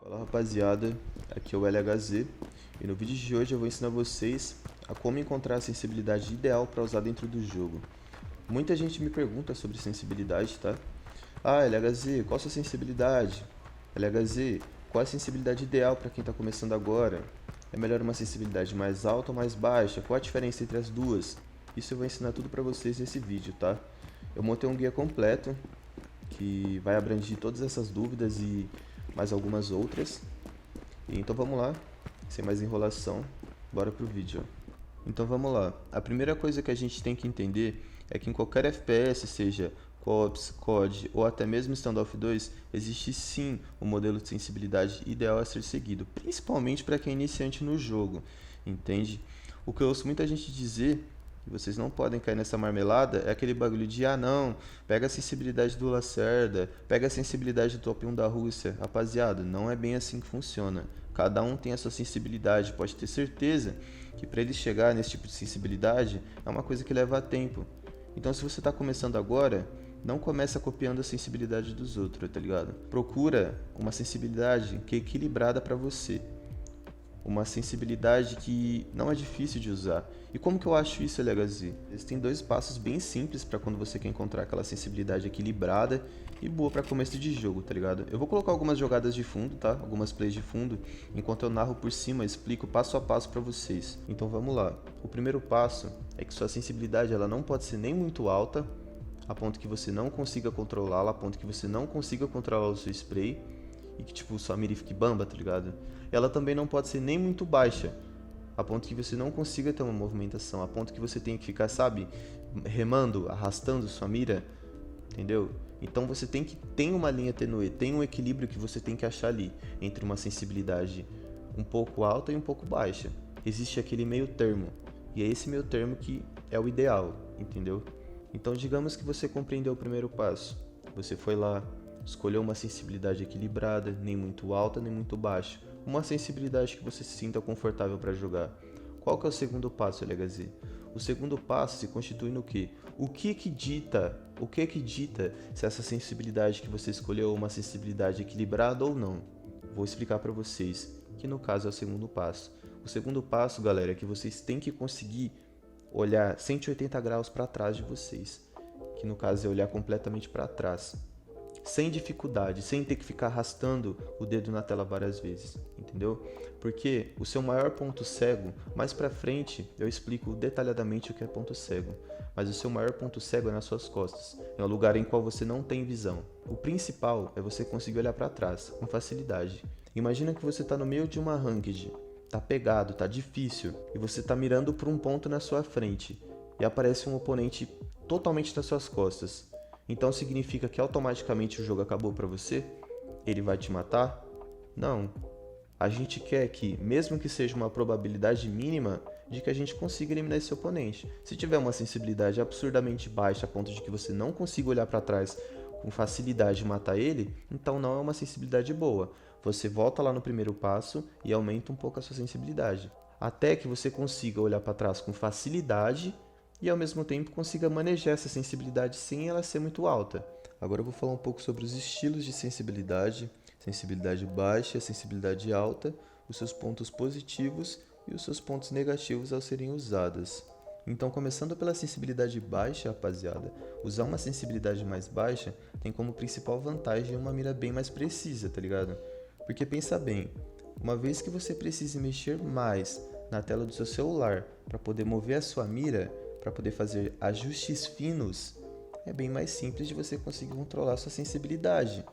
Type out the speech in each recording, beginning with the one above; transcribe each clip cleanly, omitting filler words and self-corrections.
Fala rapaziada, aqui é o LHZ e no vídeo de hoje eu vou ensinar vocês a como encontrar a sensibilidade ideal para usar dentro do jogo. Muita gente me pergunta sobre sensibilidade, tá? Ah, LHZ, qual a sua sensibilidade? LHZ, qual a sensibilidade ideal para quem está começando agora? É melhor uma sensibilidade mais alta ou mais baixa? Qual a diferença entre as duas? Isso eu vou ensinar tudo para vocês nesse vídeo, tá? Eu montei um guia completo que vai abranger todas essas dúvidas e mais algumas outras. Então vamos lá, sem mais enrolação, bora pro vídeo. Então vamos lá. A primeira coisa que a gente tem que entender é que em qualquer FPS, seja COPS, COD ou até mesmo Standoff 2, existe sim um modelo de sensibilidade ideal a ser seguido, principalmente para quem é iniciante no jogo, entende? O que eu ouço muita gente dizer, e vocês não podem cair nessa marmelada, é aquele bagulho de não, pega a sensibilidade do Lacerda, pega a sensibilidade do top 1 da Rússia. Rapaziada, não é bem assim que funciona. Cada um tem a sua sensibilidade, pode ter certeza que para ele chegar nesse tipo de sensibilidade é uma coisa que leva tempo. Então se você está começando agora, não começa copiando a sensibilidade dos outros, tá ligado? Procura uma sensibilidade que é equilibrada para você. Uma sensibilidade que não é difícil de usar. E como que eu acho isso, LHZ? Existem dois passos bem simples para quando você quer encontrar aquela sensibilidade equilibrada e boa para começo de jogo, tá ligado? Eu vou colocar algumas jogadas de fundo, tá? Algumas plays de fundo, enquanto eu narro por cima, explico passo a passo para vocês. Então vamos lá. O primeiro passo é que sua sensibilidade ela não pode ser nem muito alta, a ponto que você não consiga controlá-la, a ponto que você não consiga controlar o seu spray e que tipo sua mira fique bamba, tá ligado? Ela também não pode ser nem muito baixa, a ponto que você não consiga ter uma movimentação, a ponto que você tenha que ficar, sabe, remando, arrastando sua mira, entendeu? Então você tem que ter uma linha tênue, tem um equilíbrio que você tem que achar ali entre uma sensibilidade um pouco alta e um pouco baixa. Existe aquele meio termo, e é esse meio termo que é o ideal, entendeu? Então digamos que você compreendeu o primeiro passo. Você foi lá, escolheu uma sensibilidade equilibrada, nem muito alta nem muito baixa. Uma sensibilidade que você se sinta confortável para jogar. Qual que é o segundo passo, LHZ? O segundo passo se constitui no quê? O que que dita se essa sensibilidade que você escolheu é uma sensibilidade equilibrada ou não? Vou explicar para vocês, que no caso é o segundo passo. O segundo passo, galera, é que vocês têm que conseguir olhar 180 graus para trás de vocês, que no caso é olhar completamente para trás, sem dificuldade, sem ter que ficar arrastando o dedo na tela várias vezes, entendeu? Porque o seu maior ponto cego, mais para frente eu explico detalhadamente o que é ponto cego, mas o seu maior ponto cego é nas suas costas, é o lugar em qual você não tem visão. O principal é você conseguir olhar para trás com facilidade. Imagina que você está no meio de uma ranked, tá pegado, tá difícil, e você tá mirando por um ponto na sua frente, e aparece um oponente totalmente nas suas costas. Então significa que automaticamente o jogo acabou para você? Ele vai te matar? Não. A gente quer que, mesmo que seja uma probabilidade mínima, de que a gente consiga eliminar esse oponente. Se tiver uma sensibilidade absurdamente baixa a ponto de que você não consiga olhar para trás com facilidade e matar ele, então não é uma sensibilidade boa. Você volta lá no primeiro passo e aumenta um pouco a sua sensibilidade, até que você consiga olhar para trás com facilidade e ao mesmo tempo consiga manejar essa sensibilidade sem ela ser muito alta. Agora eu vou falar um pouco sobre os estilos de sensibilidade, sensibilidade baixa, sensibilidade alta, os seus pontos positivos e os seus pontos negativos ao serem usadas. Então, começando pela sensibilidade baixa, rapaziada, usar uma sensibilidade mais baixa tem como principal vantagem uma mira bem mais precisa, tá ligado? Porque pensa bem, uma vez que você precise mexer mais na tela do seu celular para poder mover a sua mira, para poder fazer ajustes finos, é bem mais simples de você conseguir controlar sua sensibilidade.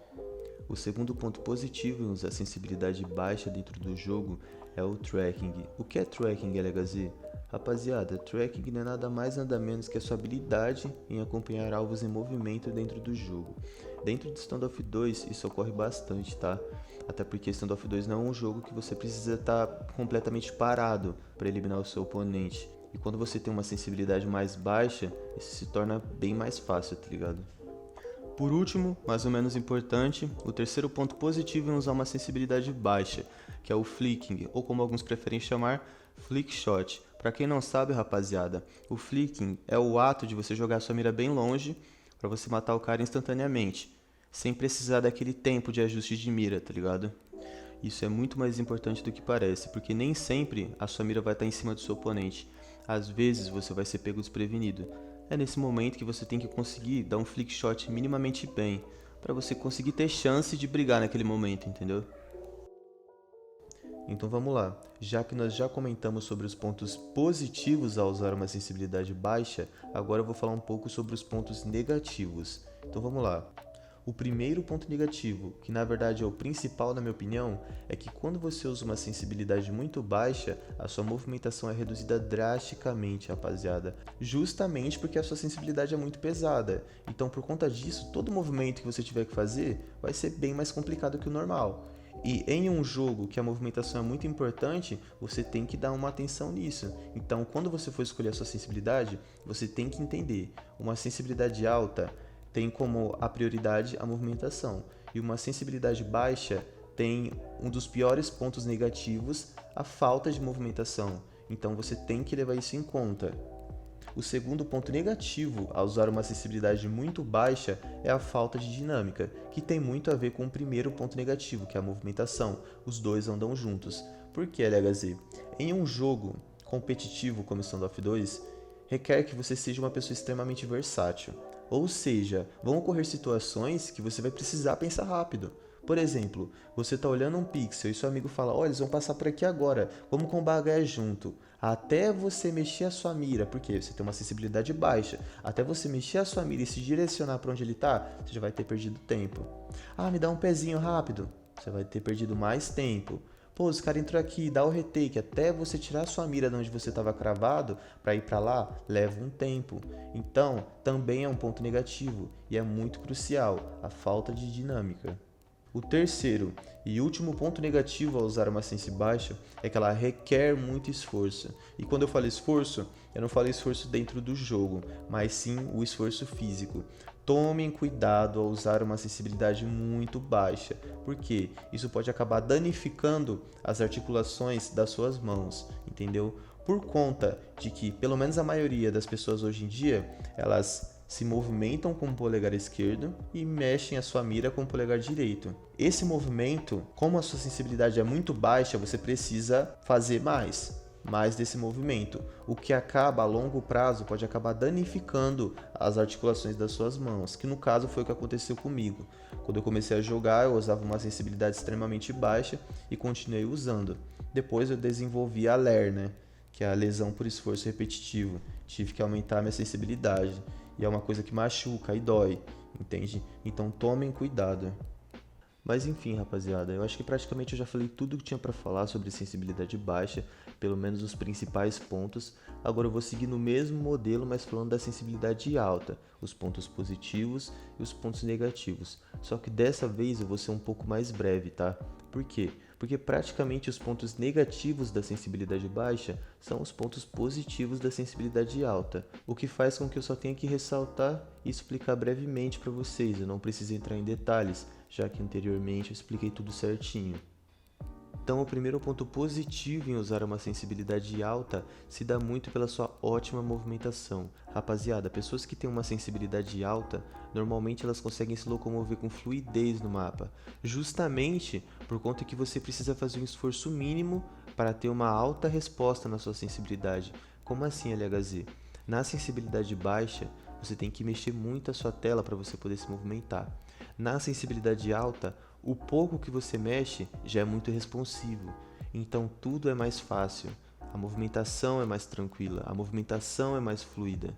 O segundo ponto positivo em usar sensibilidade baixa dentro do jogo é o tracking. O que é tracking, LHZ? Rapaziada, tracking não é nada mais nada menos que a sua habilidade em acompanhar alvos em movimento dentro do jogo. Dentro de Standoff 2 isso ocorre bastante, tá? Até porque Standoff 2 não é um jogo que você precisa estar completamente parado para eliminar o seu oponente. E quando você tem uma sensibilidade mais baixa, isso se torna bem mais fácil, tá ligado? Por último, mais ou menos importante, o terceiro ponto positivo em usar uma sensibilidade baixa, que é o flicking, ou como alguns preferem chamar, flick shot. Para quem não sabe, rapaziada, o flicking é o ato de você jogar sua mira bem longe para você matar o cara instantaneamente, sem precisar daquele tempo de ajuste de mira, tá ligado? Isso é muito mais importante do que parece, porque nem sempre a sua mira vai estar em cima do seu oponente. Às vezes você vai ser pego desprevenido. É nesse momento que você tem que conseguir dar um flick shot minimamente bem, para você conseguir ter chance de brigar naquele momento, entendeu? Então vamos lá. Já que nós já comentamos sobre os pontos positivos ao usar uma sensibilidade baixa, agora eu vou falar um pouco sobre os pontos negativos. Então vamos lá. O primeiro ponto negativo, que na verdade é o principal na minha opinião, é que quando você usa uma sensibilidade muito baixa, a sua movimentação é reduzida drasticamente, rapaziada. Justamente porque a sua sensibilidade é muito pesada. Então por conta disso, todo movimento que você tiver que fazer vai ser bem mais complicado que o normal. E em um jogo que a movimentação é muito importante, você tem que dar uma atenção nisso. Então, quando você for escolher a sua sensibilidade, você tem que entender. Uma sensibilidade alta tem como a prioridade a movimentação. E uma sensibilidade baixa tem um dos piores pontos negativos, a falta de movimentação. Então, você tem que levar isso em conta. O segundo ponto negativo ao usar uma sensibilidade muito baixa é a falta de dinâmica, que tem muito a ver com o primeiro ponto negativo, que é a movimentação. Os dois andam juntos. Por que, LHZ? Em um jogo competitivo como Standoff 2, requer que você seja uma pessoa extremamente versátil. Ou seja, vão ocorrer situações que você vai precisar pensar rápido. Por exemplo, você está olhando um pixel e seu amigo fala: olha, eles vão passar por aqui agora, vamos combar H junto. Até você mexer a sua mira, porque você tem uma sensibilidade baixa, até você mexer a sua mira e se direcionar para onde ele está, você já vai ter perdido tempo. Ah, me dá um pezinho rápido, você vai ter perdido mais tempo. Pô, os caras entram aqui, dá o retake, até você tirar a sua mira de onde você estava cravado para ir para lá, leva um tempo. Então, também é um ponto negativo e é muito crucial, a falta de dinâmica. O terceiro e último ponto negativo ao usar uma sensi baixa é que ela requer muito esforço. E quando eu falo esforço, eu não falo esforço dentro do jogo, mas sim o esforço físico. Tomem cuidado ao usar uma sensibilidade muito baixa, porque isso pode acabar danificando as articulações das suas mãos, entendeu? Por conta de que, pelo menos a maioria das pessoas hoje em dia, elas se movimentam com o polegar esquerdo e mexem a sua mira com o polegar direito. Esse movimento, como a sua sensibilidade é muito baixa, você precisa fazer mais desse movimento, o que acaba a longo prazo pode acabar danificando as articulações das suas mãos, que no caso foi o que aconteceu comigo. Quando eu comecei a jogar, eu usava uma sensibilidade extremamente baixa e continuei usando. Depois eu desenvolvi a LER, né? Que é a lesão por esforço repetitivo. Tive que aumentar a minha sensibilidade. E é uma coisa que machuca e dói, entende? Então tomem cuidado. Mas enfim, rapaziada, eu acho que praticamente eu já falei tudo que tinha pra falar sobre sensibilidade baixa, pelo menos os principais pontos. Agora eu vou seguir no mesmo modelo, mas falando da sensibilidade alta, os pontos positivos e os pontos negativos. Só que dessa vez eu vou ser um pouco mais breve, tá? Por quê? Porque praticamente os pontos negativos da sensibilidade baixa são os pontos positivos da sensibilidade alta, o que faz com que eu só tenha que ressaltar e explicar brevemente para vocês, eu não preciso entrar em detalhes, já que anteriormente eu expliquei tudo certinho. Então, o primeiro ponto positivo em usar uma sensibilidade alta se dá muito pela sua ótima movimentação. Rapaziada, pessoas que têm uma sensibilidade alta, normalmente elas conseguem se locomover com fluidez no mapa, justamente por conta que você precisa fazer um esforço mínimo para ter uma alta resposta na sua sensibilidade. Como assim, LHZ? Na sensibilidade baixa, você tem que mexer muito a sua tela para você poder se movimentar. Na sensibilidade alta, o pouco que você mexe já é muito responsivo, então tudo é mais fácil, a movimentação é mais tranquila, a movimentação é mais fluida.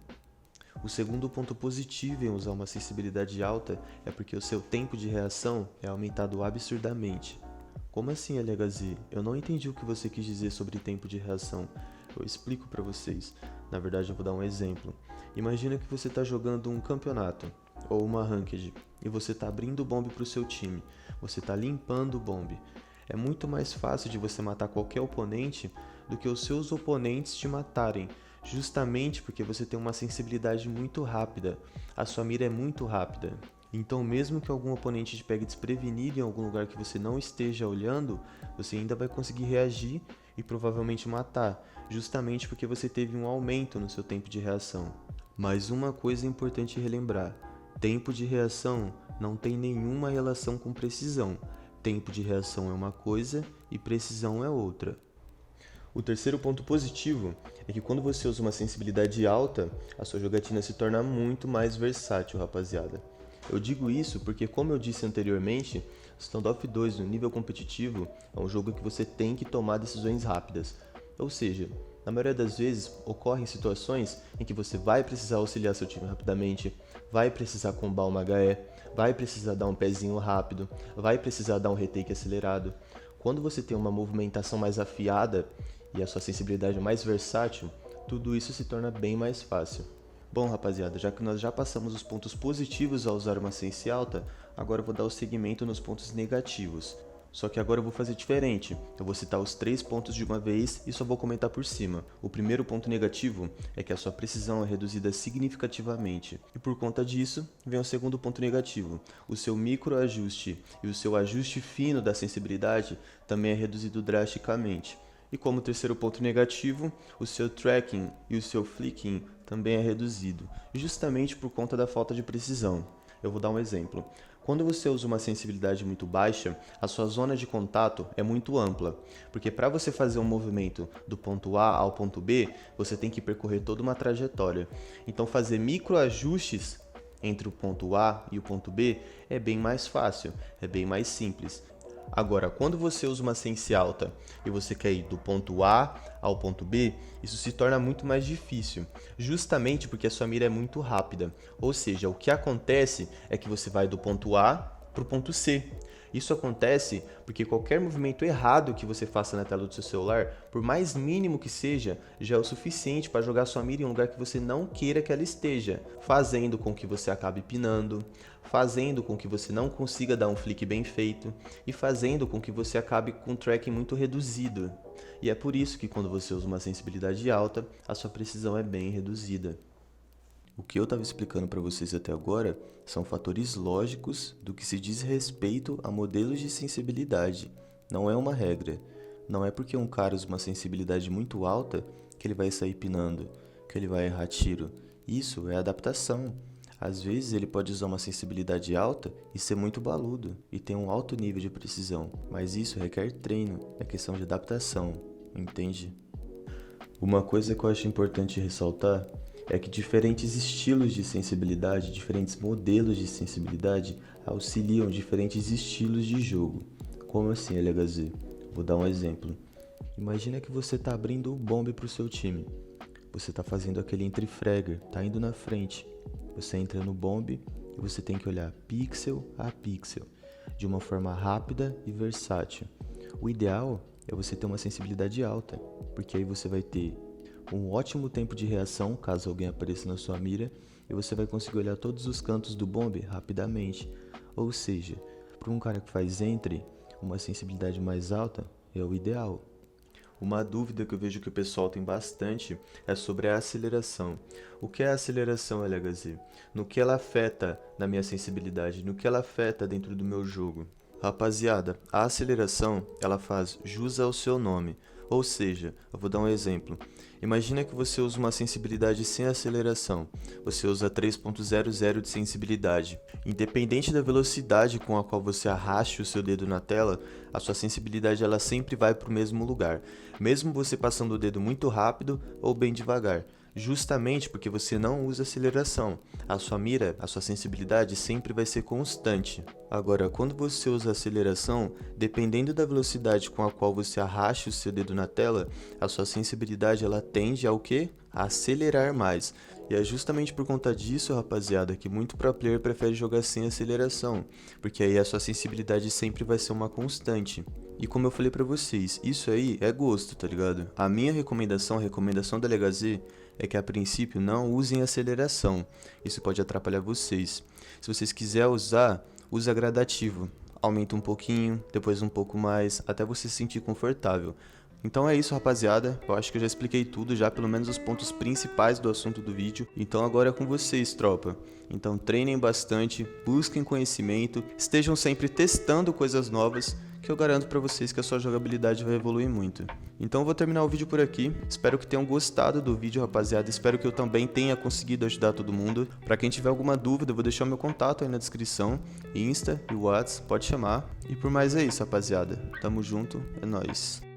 O segundo ponto positivo em usar uma sensibilidade alta é porque o seu tempo de reação é aumentado absurdamente. Como assim, LHZ? Eu não entendi o que você quis dizer sobre tempo de reação. Eu explico para vocês. Na verdade, eu vou dar um exemplo. Imagina que você está jogando um campeonato ou uma ranked e você está abrindo o bombe para o seu time. Você está limpando o bombe. É muito mais fácil de você matar qualquer oponente do que os seus oponentes te matarem, justamente porque você tem uma sensibilidade muito rápida. A sua mira é muito rápida. Então, mesmo que algum oponente te pegue desprevenido em algum lugar que você não esteja olhando, você ainda vai conseguir reagir e provavelmente matar, justamente porque você teve um aumento no seu tempo de reação. Mas uma coisa é importante relembrar: tempo de reação não tem nenhuma relação com precisão. tempo de reação é uma coisa e precisão é outra. O terceiro ponto positivo é que quando você usa uma sensibilidade alta, a sua jogatina se torna muito mais versátil, rapaziada. Eu digo isso porque, como eu disse anteriormente, Standoff 2 no nível competitivo é um jogo em que você tem que tomar decisões rápidas. Ou seja, na maioria das vezes ocorrem situações em que você vai precisar auxiliar seu time rapidamente, vai precisar combar uma HE, vai precisar dar um pezinho rápido, vai precisar dar um retake acelerado. Quando você tem uma movimentação mais afiada e a sua sensibilidade mais versátil, tudo isso se torna bem mais fácil. Bom, rapaziada, já que nós já passamos os pontos positivos ao usar uma sense alta, agora eu vou dar o segmento nos pontos negativos. Só que agora eu vou fazer diferente, eu vou citar os 3 pontos de uma vez e só vou comentar por cima. O primeiro ponto negativo é que a sua precisão é reduzida significativamente. E por conta disso, vem o segundo ponto negativo. O seu microajuste e o seu ajuste fino da sensibilidade também é reduzido drasticamente. E como terceiro ponto negativo, o seu tracking e o seu flicking também é reduzido, justamente por conta da falta de precisão. Eu vou dar um exemplo. Quando você usa uma sensibilidade muito baixa, a sua zona de contato é muito ampla, porque para você fazer um movimento do ponto A ao ponto B, você tem que percorrer toda uma trajetória. Então fazer microajustes entre o ponto A e o ponto B é bem mais fácil, é bem mais simples. Agora, quando você usa uma sense alta e você quer ir do ponto A ao ponto B, isso se torna muito mais difícil, justamente porque a sua mira é muito rápida. Ou seja, o que acontece é que você vai do ponto A para o ponto C. Isso acontece porque qualquer movimento errado que você faça na tela do seu celular, por mais mínimo que seja, já é o suficiente para jogar sua mira em um lugar que você não queira que ela esteja, fazendo com que você acabe pinando, fazendo com que você não consiga dar um flick bem feito e fazendo com que você acabe com um tracking muito reduzido. E é por isso que quando você usa uma sensibilidade alta, a sua precisão é bem reduzida. O que eu estava explicando para vocês até agora são fatores lógicos do que se diz respeito a modelos de sensibilidade. Não é uma regra. Não é porque um cara usa uma sensibilidade muito alta que ele vai sair pinando, que ele vai errar tiro. Isso é adaptação. Às vezes ele pode usar uma sensibilidade alta e ser muito baludo e ter um alto nível de precisão, mas isso requer treino, é questão de adaptação, entende? Uma coisa que eu acho importante ressaltar é que diferentes estilos de sensibilidade, diferentes modelos de sensibilidade auxiliam diferentes estilos de jogo. Como assim, LHZ? Vou dar um exemplo. Imagina que você está abrindo o bomb para o seu time. Você está fazendo aquele entre-fragger, está indo na frente. Você entra no bomb e você tem que olhar pixel a pixel, de uma forma rápida e versátil. O ideal é você ter uma sensibilidade alta, porque aí você vai ter um ótimo tempo de reação caso alguém apareça na sua mira e você vai conseguir olhar todos os cantos do bomb rapidamente. Ou seja, para um cara que faz entre, uma sensibilidade mais alta é o ideal. Uma dúvida que eu vejo que o pessoal tem bastante é sobre a aceleração. O que é a aceleração, LHZ? No que ela afeta na minha sensibilidade? No que ela afeta dentro do meu jogo? Rapaziada, a aceleração ela faz jus ao seu nome. Ou seja, eu vou dar um exemplo. Imagina que você usa uma sensibilidade sem aceleração. Você usa 3.00 de sensibilidade. Independente da velocidade com a qual você arraste o seu dedo na tela, a sua sensibilidade ela sempre vai para o mesmo lugar, mesmo você passando o dedo muito rápido ou bem devagar. Justamente porque você não usa aceleração. A sua mira, a sua sensibilidade sempre vai ser constante. Agora, quando você usa aceleração, dependendo da velocidade com a qual você arraste o seu dedo na tela, a sua sensibilidade ela tende ao quê? A acelerar mais. E é justamente por conta disso, rapaziada, que muito pro player prefere jogar sem aceleração, porque aí a sua sensibilidade sempre vai ser uma constante. E como eu falei pra vocês, isso aí é gosto, tá ligado? A minha recomendação, a recomendação da LHZ, é que a princípio não usem aceleração. Isso pode atrapalhar vocês. Se vocês quiserem usar, usa gradativo. Aumenta um pouquinho, depois um pouco mais, até você se sentir confortável. Então é isso, rapaziada. Eu acho que eu já expliquei tudo, já pelo menos os pontos principais do assunto do vídeo. Então agora é com vocês, tropa. Então treinem bastante, busquem conhecimento, estejam sempre testando coisas novas, que eu garanto pra vocês que a sua jogabilidade vai evoluir muito. Então eu vou terminar o vídeo por aqui, espero que tenham gostado do vídeo, rapaziada, espero que eu também tenha conseguido ajudar todo mundo. Pra quem tiver alguma dúvida, eu vou deixar o meu contato aí na descrição, Insta e WhatsApp, pode chamar. E por mais é isso, rapaziada, tamo junto, é nóis.